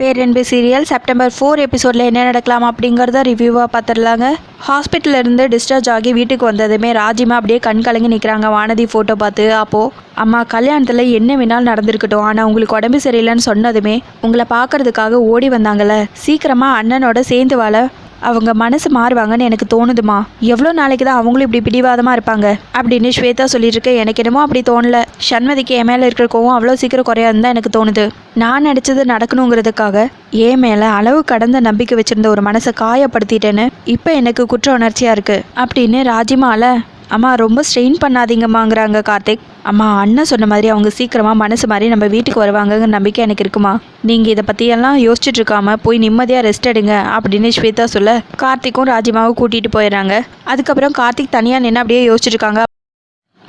பேரன்பு serial September 4 எபிசோடில் என்ன நடக்கலாம் அப்படிங்கிறத ரிவ்யூவாக பார்த்துடலாங்க. ஹாஸ்பிட்டல்லேருந்து டிஸ்சார்ஜ் ஆகி வீட்டுக்கு வந்ததுமே ராஜிமா அப்படியே கண் கலங்கி நிற்கிறாங்க வானதி ஃபோட்டோ பார்த்து. அப்போது அம்மா கல்யாணத்தில் என்ன வேணாலும் நடந்திருக்கட்டும், ஆனால் உங்களுக்கு உடம்பு சரியில்லைன்னு சொன்னதுமே உங்களை பார்க்கறதுக்காக ஓடி வந்தாங்கல்ல, சீக்கிரமாக அண்ணனோட சேர்ந்து வாழ அவங்க மனசு மாறுவாங்கன்னு எனக்கு தோணுதுமா. எவ்வளோ நாளைக்கு தான் அவங்களும் இப்படி பிடிவாதமாக இருப்பாங்க அப்படின்னு ஸ்வேதா சொல்லிட்டு இருக்க. எனக்கு என்னமோ அப்படி தோணல. சண்மதிக்கு என் மேலே இருக்கிற கோவம் அவ்வளோ சீக்கிரம் குறையாதுன்னு தான் எனக்கு தோணுது. நான் நடித்தது நடக்கணுங்கிறதுக்காக என் மேலே அளவு கடந்த நம்பிக்கை வச்சுருந்த ஒரு மனசை காயப்படுத்திட்டேன்னு இப்போ எனக்கு குற்ற உணர்ச்சியாக இருக்குது அப்படின்னு ராஜிமால அம்மா ரொம்ப ஸ்ட்ரெயின் பண்ணாதீங்கம்மாங்கிறாங்க கார்த்திக். அம்மா அண்ணன் சொன்ன மாதிரி அவங்க சீக்கிரமாக மனசு மாதிரி நம்ம வீட்டுக்கு வருவாங்கங்கிற நம்பிக்கை எனக்கு இருக்குமா. நீங்கள் இதை பற்றியெல்லாம் யோசிச்சுட்டு இருக்காம போய் நிம்மதியாக ரெஸ்ட் எடுங்க அப்படின்னு ஸ்வேதா சொல்ல கார்த்திக்கும் ராஜிமாவும் கூட்டிகிட்டு போயிடுறாங்க. அதுக்கப்புறம் கார்த்திக் தனியாக நின்று அப்படியே யோசிச்சுட்டு இருக்காங்க.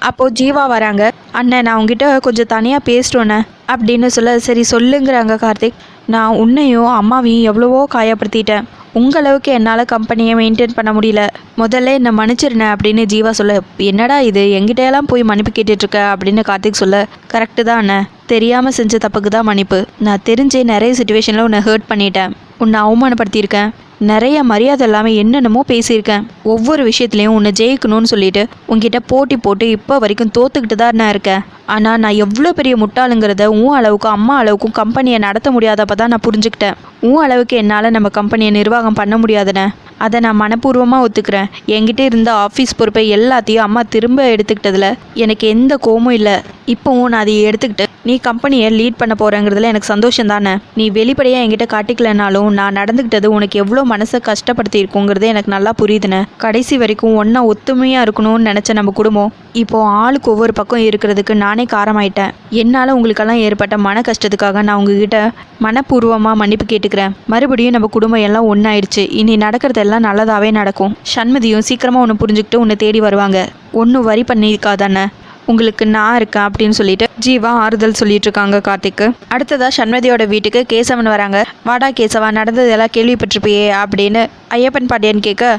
அப்போது ஜீவா வராங்க. அண்ணன் நான் உங்ககிட்ட கொஞ்சம் தனியாக பேசிட்டோன்னே அப்படின்னு சொல்ல சரி சொல்லுங்கிறாங்க கார்த்திக். நான் உன்னையும் அம்மாவையும் எவ்வளவோ காயப்படுத்திட்டேன். உங்களவுக்கு என்னால் கம்பெனியை மெயின்டைன் பண்ண முடியல. முதல்ல என்னை மன்னிச்சிருந்தேன் அப்படின்னு ஜீவா சொல்ல என்னடா இது என்கிட்டயெல்லாம் போய் மன்னிப்பு கேட்டுட்ருக்க அப்படின்னு கார்த்திக் சொல்ல கரெக்டு தான் அண்ணன், தெரியாமல் செஞ்ச தப்புக்கு தான் மன்னிப்பு. நான் தெரிஞ்சே நிறைய சுச்சுவேஷனில் உன்னை ஹர்ட் பண்ணிட்டேன், உன்னை அவமானப்படுத்தியிருக்கேன், நிறைய மரியாதை இல்லாமல் என்னென்னமோ பேசியிருக்கேன். ஒவ்வொரு விஷயத்துலையும் உன்னை ஜெயிக்கணும்னு சொல்லிட்டு உங்ககிட்ட போட்டி போட்டு இப்போ வரைக்கும் தோத்துக்கிட்டு தான் நான் இருக்கேன். ஆனால் நான் எவ்வளோ பெரிய முட்டாளுங்கிறத உன் அளவுக்கும் அம்மா அளவுக்கும் கம்பெனியை நடத்த முடியாதப்போ தான் நான் புரிஞ்சுக்கிட்டேன். உன் அளவுக்கு என்னால் நம்ம கம்பெனியை நிர்வாகம் பண்ண முடியாதுன்னு அதை நான் மனப்பூர்வமாக ஒத்துக்கிறேன். என்கிட்ட இருந்த ஆஃபீஸ் பொறுப்பை எல்லாத்தையும் அம்மா திரும்ப எடுத்துக்கிட்டதில் எனக்கு எந்த கோமும் இல்லை. இப்போவும் நான் அதை எடுத்துக்கிட்டு நீ கம்பெனியை லீட் பண்ண போகிறேங்கிறதுல எனக்கு சந்தோஷம் தானே. நீ வெளிப்படையாக என்கிட்ட காட்டிக்கலனாலும் நான் நடந்துக்கிட்டது உனக்கு எவ்வளோ மனசை கஷ்டப்படுத்தி இருக்குங்கிறது எனக்கு நல்லா புரியுதுன்னு. கடைசி வரைக்கும் ஒன்றா ஒத்துமையாக இருக்கணும்னு நினச்ச நம்ம குடும்பம் இப்போது ஆளுக்கு ஒவ்வொரு பக்கம் இருக்கிறதுக்கு நானே காரணமாயிட்டேன். என்னால் உங்களுக்கெல்லாம் ஏற்பட்ட மன கஷ்டத்துக்காக நான் உங்ககிட்ட மனப்பூர்வமாக மன்னிப்பு கேட்டுக்கிறேன். மறுபடியும் நம்ம குடும்பம் எல்லாம் ஒன்றாயிடுச்சு. இனி நடக்கிறதெல்லாம் நல்லதாகவே நடக்கும். சண்மதியும் சீக்கிரமாக ஒன்று புரிஞ்சுக்கிட்டு உன்னை தேடி வருவாங்க. ஒன்றும் வரி பண்ணியிருக்காதானே, உங்களுக்கு நான் இருக்கேன் அப்படின்னு சொல்லிட்டு ஜீவா ஆறுதல் சொல்லிட்டு இருக்காங்க கார்த்திக்கு. அடுத்ததா சண்மதியோட வீட்டுக்கு கேசவன் வராங்க. வாடா கேசவா, நடந்ததெல்லாம் கேள்விப்பட்டிருப்பியே அப்படின்னு ஐயப்பன் பாண்டியன் கேட்க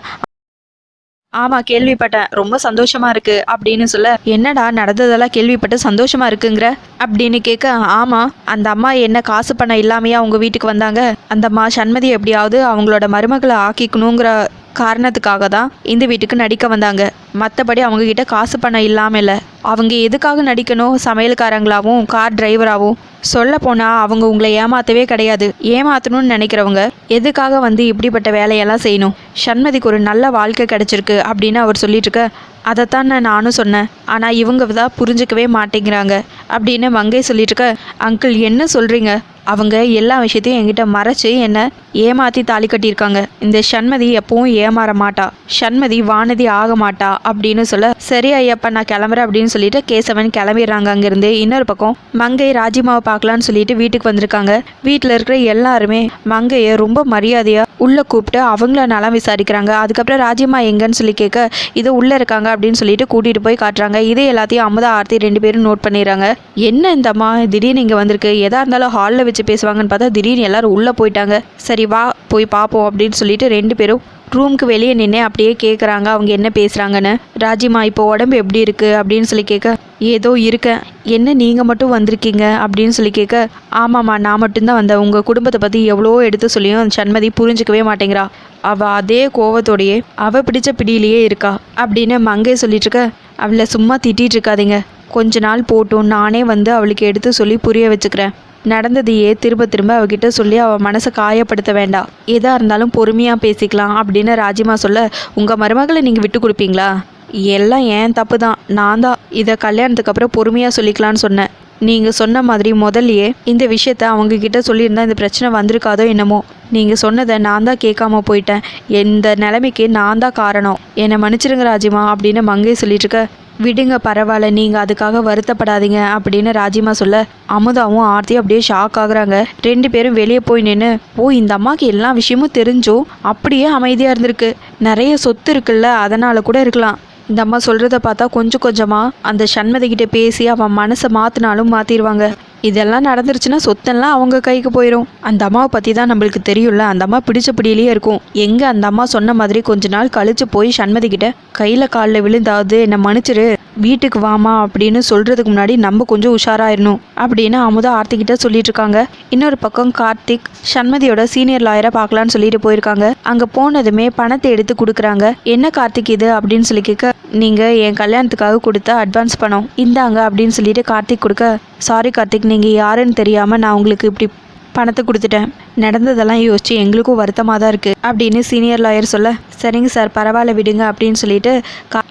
ஆமாம் கேள்விப்பட்டேன், ரொம்ப சந்தோஷமா இருக்கு அப்படின்னு சொல்ல என்னடா நடந்ததெல்லாம் கேள்விப்பட்டு சந்தோஷமா இருக்குங்கிற அப்படின்னு கேட்க ஆமாம் அந்த அம்மா என்ன காசு பணம் இல்லாமையா அவங்க வீட்டுக்கு வந்தாங்க. அந்த அம்மா சண்மதி எப்படியாவது அவங்களோட மருமகளை ஆக்கிக்கணுங்கிற காரணத்துக்காக தான் இந்த வீட்டுக்கு நடிக்க வந்தாங்க. மற்றபடி அவங்கக்கிட்ட காசு பணம் இல்லாமல் இல்லை. அவங்க எதுக்காக நடிக்கணும், சமையல்காரங்களாகவும் கார் டிரைவராகவும் சொல்ல போனால் அவங்க உங்களை ஏமாற்றவே கிடையாது. ஏமாற்றணும்னு நினைக்கிறவங்க எதுக்காக வந்து இப்படிப்பட்ட வேலையெல்லாம் செய்யணும். சண்மதிக்கு ஒரு நல்ல வாழ்க்கை கிடைச்சிருக்கு அப்படின்னு அவர் சொல்லிட்டு இருக்க அதைத்தான் நானும் சொன்னேன், ஆனால் இவங்க தான் புரிஞ்சிக்கவே மாட்டேங்கிறாங்க அப்படின்னு மங்கை சொல்லிட்டு இருக்க அங்கிள் என்ன சொல்கிறீங்க, அவங்க எல்லா விஷயத்தையும் என்கிட்ட மறைச்சு என்னை ஏமாற்றி தாலி கட்டியிருக்காங்க. இந்த சண்மதி எப்பவும் ஏமாற மாட்டா, சண்மதி வானதி ஆக மாட்டா அப்படின்னு சொல்ல சரி ஐயப்பா நான் கிளம்புறேன் அப்படின்னு சொல்லிட்டு கேசவன் கிளம்பிடுறாங்க அங்கேருந்து. இன்னொரு பக்கம் மங்கை ராஜிமாவை பார்க்கலான்னு சொல்லிட்டு வீட்டுக்கு வந்திருக்காங்க. வீட்டில் இருக்கிற எல்லாருமே மங்கையை ரொம்ப மரியாதையாக உள்ளே கூப்பிட்டு அவங்கள நலம் விசாரிக்கிறாங்க. அதுக்கப்புறம் ராஜிமா எங்கன்னு சொல்லி கேட்க இது உள்ளே இருக்காங்க அப்படின்னு சொல்லிட்டு கூட்டிகிட்டு போய் காட்டுறாங்க. இதே எல்லாத்தையும் அமுதா ஆர்த்தி 2 பேரும் நோட் பண்ணிடுறாங்க. என்ன இந்த அம்மா திடீர்னு இங்கே வந்திருக்கு, எதாக இருந்தாலும் ஹாலில் வச்சு பேசுவாங்கன்னு பார்த்தா திடீர்னு எல்லாரும் உள்ளே போயிட்டாங்க. சரி வா போய் பார்ப்போம் அப்படின்னு சொல்லிட்டு 2 பேரும் ரூமுக்கு வெளியே நின்று அப்படியே கேட்குறாங்க அவங்க என்ன பேசுகிறாங்கன்னு. ராஜிமா இப்போ உடம்பு எப்படி இருக்குது அப்படின்னு சொல்லி கேட்க ஏதோ இருக்கேன், என்ன நீங்கள் மட்டும் வந்திருக்கீங்க அப்படின்னு சொல்லி கேட்க ஆமாம்மா நான் மட்டும்தான் வந்தேன், உங்கள் குடும்பத்தை பற்றி எவ்வளோ எடுத்து சொல்லியும் சண்மதி புரிஞ்சிக்கவே மாட்டேங்கிறா, அவள் அதே கோவத்தோடையே அவள் பிடிச்ச பிடியிலேயே இருக்கா அப்படின்னு மங்கை சொல்லிட்டு இருக்க அவளை சும்மா திட்டிகிட்டு இருக்காதீங்க, கொஞ்ச நாள் போட்டும் நானே வந்து அவளுக்கு எடுத்து சொல்லி புரிய வச்சுக்கிறேன். நடந்ததையே திரும்ப திரும்ப அவகிட்ட சொல்லி அவள் மனசை காயப்படுத்த வேண்டாம், எதாக இருந்தாலும் பொறுமையாக பேசிக்கலாம் அப்படின்னு ராஜிமா சொல்ல உங்கள் மருமகளை நீங்கள் விட்டு கொடுப்பீங்களா, எல்லாம் ஏன் தப்பு தான், நான் தான் இதை கல்யாணத்துக்கு அப்புறம் பொறுமையாக சொல்லிக்கலான்னு சொன்னேன். நீங்கள் சொன்ன மாதிரி முதல்லையே இந்த விஷயத்த அவங்கக்கிட்ட சொல்லியிருந்தா இந்த பிரச்சனை வந்திருக்காதோ என்னமோ. நீங்கள் சொன்னதை நான் தான் கேட்காம போயிட்டேன், இந்த நிலைமைக்கு நான் தான் காரணம், என்னை மன்னிச்சிருங்க ராஜிமா அப்படின்னு மங்கை சொல்லிட்டு இருக்க விடுங்க பரவாயில்ல நீங்கள் அதுக்காக வருத்தப்படாதீங்க அப்படின்னு ராஜிமா சொல்ல அமுதாவும் ஆர்த்தியும் அப்படியே ஷாக் ஆகுறாங்க. 2 பேரும் வெளியே போய் நின்று இந்த அம்மாவுக்கு எல்லா விஷயமும் தெரிஞ்சும் அப்படியே அமைதியாக இருந்திருக்கு, நிறைய சொத்து இருக்குல்ல அதனால கூட இருக்கலாம். இந்த அம்மா சொல்கிறத பார்த்தா கொஞ்சம் கொஞ்சமாக அந்த சண்மதிக்கிட்ட பேசி அவன் மனசை மாற்றினாலும் மாற்றிடுவாங்க. இதெல்லாம் நடந்துருச்சுன்னா சொத்தெல்லாம் அவங்க கைக்கு போயிடும். அந்த அம்மாவை பற்றி தான் நம்மளுக்கு தெரியும்ல, அந்த அம்மா பிடிச்ச பிடியிலேயே இருக்கும். எங்கே அந்த அம்மா சொன்ன மாதிரி கொஞ்ச நாள் கழிச்சு போய் சண்மதிக்கிட்ட கையில் காலில் விழுந்தாவது என்னை மன்னிச்சிரு வீட்டுக்கு வாமா அப்படின்னு சொல்கிறதுக்கு முன்னாடி நம்ம கொஞ்சம் உஷாராயிடணும் அப்படின்னு அமுதா ஆர்த்திக்கிட்ட சொல்லிட்டு இருக்காங்க. இன்னொரு பக்கம் கார்த்திக் சண்மதியோட சீனியர் லாயரை பார்க்கலான்னு சொல்லிட்டு போயிருக்காங்க. அங்கே போனதுமே பணத்தை எடுத்து கொடுக்குறாங்க. என்ன கார்த்திக் இது அப்படின்னு சொல்லி கேட்க, நீங்கள் என் கல்யாணத்துக்காக கொடுத்த அட்வான்ஸ் பணம் இந்தாங்க அப்படின்னு சொல்லிட்டு கார்த்திக் கொடுக்க, சாரி கார்த்திக், நீங்கள் யாருன்னு தெரியாமல் நான் உங்களுக்கு இப்படி பணத்தை கொடுத்துட்டேன். நடந்ததெல்லாம் யோசிச்சு எங்களுக்கும் வருத்தமாக தான் இருக்குது அப்படின்னு சீனியர் லாயர் சொல்ல, சரிங்க சார் பரவாயில்ல விடுங்க அப்படின்னு சொல்லிட்டு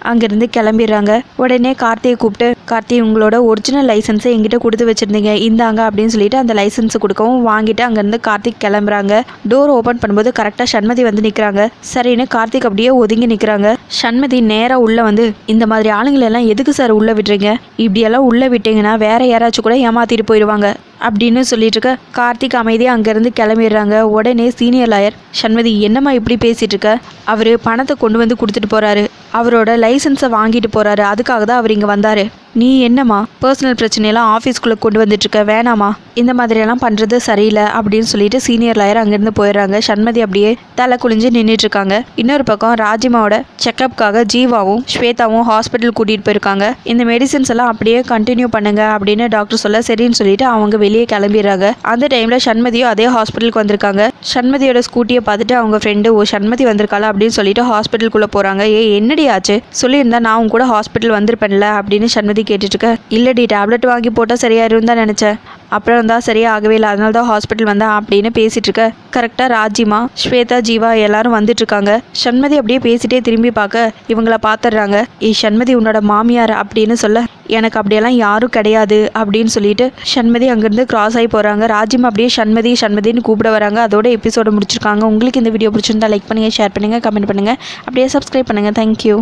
அங்கேருந்து கிளம்பிடுறாங்க. உடனே கார்த்தியை கூப்பிட்டு, கார்த்தி உங்களோட ஒரிஜினல் லைசன்ஸை எங்கிட்ட கொடுத்து வச்சுருந்தீங்க இந்தாங்க அப்படின்னு சொல்லிட்டு அந்த லைசன்ஸை கொடுக்கவும் வாங்கிட்டு அங்கேருந்து கார்த்திக் கிளம்புறாங்க. டோர் ஓப்பன் பண்ணும்போது கரெக்டாக சண்மதி வந்து நிற்கிறாங்க. சரின்னு கார்த்திக் அப்படியே ஒதுங்கி நிற்கிறாங்க. சண்மதி நேராக உள்ளே வந்து, இந்த மாதிரி ஆளுங்களெல்லாம் எதுக்கு சார் உள்ளே விடுறீங்க? இப்படியெல்லாம் உள்ளே விட்டீங்கன்னா வேற யாராச்சும் கூட ஏமாற்றிட்டு போயிடுவாங்க அப்படின்னு சொல்லிட்டு இருக்க கார்த்திக் அமைதியாக அங்கேருந்து கிளம்பிடுறாங்க. உடனே சீனியர் லாயர், சண்மதி என்னம்மா இப்படி பேசிகிட்டு இருக்க? அவர் பணத்தை கொண்டு வந்து கொடுத்துட்டு போகிறாரு, அவரோட லைசன்ஸை வாங்கிட்டு போகிறாரு, அதுக்காக தான் அவர் இங்கே வந்தார். நீ என்னம்மா பர்சனல் பிரச்சனையெல்லாம் ஆஃபீஸ்க்குள்ளே கொண்டு வந்துட்டுருக்க, வேணாமா, இந்த மாதிரியெல்லாம் பண்ணுறது சரியில்லை அப்படின்னு சொல்லிட்டு சீனியர் லாயர் அங்கேருந்து போயிடுறாங்க. சண்மதி அப்படியே தலை குளிஞ்சு நின்றுட்டுருக்காங்க. இன்னொரு பக்கம் ராஜிமாவோட செக்கப்புக்காக ஜீவாவும் ஸ்வேதாவும் ஹாஸ்பிட்டல் கூட்டிகிட்டு போயிருக்காங்க. இந்த மெடிசின்ஸ் எல்லாம் அப்படியே கண்டினியூ பண்ணுங்க அப்படின்னு டாக்டர் சொல்ல சரின்னு சொல்லிட்டு அவங்க வெளியே கிளம்பிடுறாங்க. அந்த டைமில் சண்மதியும் அதே ஹாஸ்பிட்டலுக்கு வந்திருக்காங்க. சண்மதியோட ஸ்கூட்டியை பார்த்துட்டு அவங்க ஃப்ரெண்டு, ஓ சண்மதி வந்திருக்காளா அப்படின்னு சொல்லிட்டு ஹாஸ்பிட்டலுக்குள்ளே போகிறாங்க. என்னடி ஆச்சு, சொல்லியிருந்தா நான் அவங்க கூட ஹாஸ்பிட்டல் வந்திருப்பேன்ல அப்படின்னு சண்மதி கேட்டுட்டு இருக்க, இல்லடி டேப்லெட் வாங்கி போட்டால் சரியாயிரும் தான் நினச்சேன், அப்புறம் தான் சரியாகவே இல்லை, அதனால தான் ஹாஸ்பிட்டல் வந்தேன் அப்படின்னு பேசிட்டு இருக்க கரெக்டாக ராஜிமா ஸ்வேதா ஜீவா எல்லாரும் வந்துட்டு இருக்காங்க. சண்மதி அப்படியே பேசிட்டே திரும்பி பார்க்க இவங்கள பார்த்துடுறாங்க. சண்மதி உன்னோட மாமியார் அப்படின்னு சொல்ல, எனக்கு அப்படியெல்லாம் யாரும் கிடையாது அப்படின்னு சொல்லிட்டு சண்மதி அங்கேருந்து கிராஸ் ஆகி போகிறாங்க. ராஜிமா அப்படியே சண்மதின்னு கூப்பிட வராங்க. அதோட எபிசோட முடிச்சிருக்காங்க. உங்களுக்கு இந்த வீடியோ பிடிச்சிருந்தா லைக் பண்ணுங்கள், ஷேர் பண்ணுங்கள், கமெண்ட் பண்ணுங்கள், அப்படியே சப்ஸ்கிரைப் பண்ணுங்கள். தேங்க்யூ.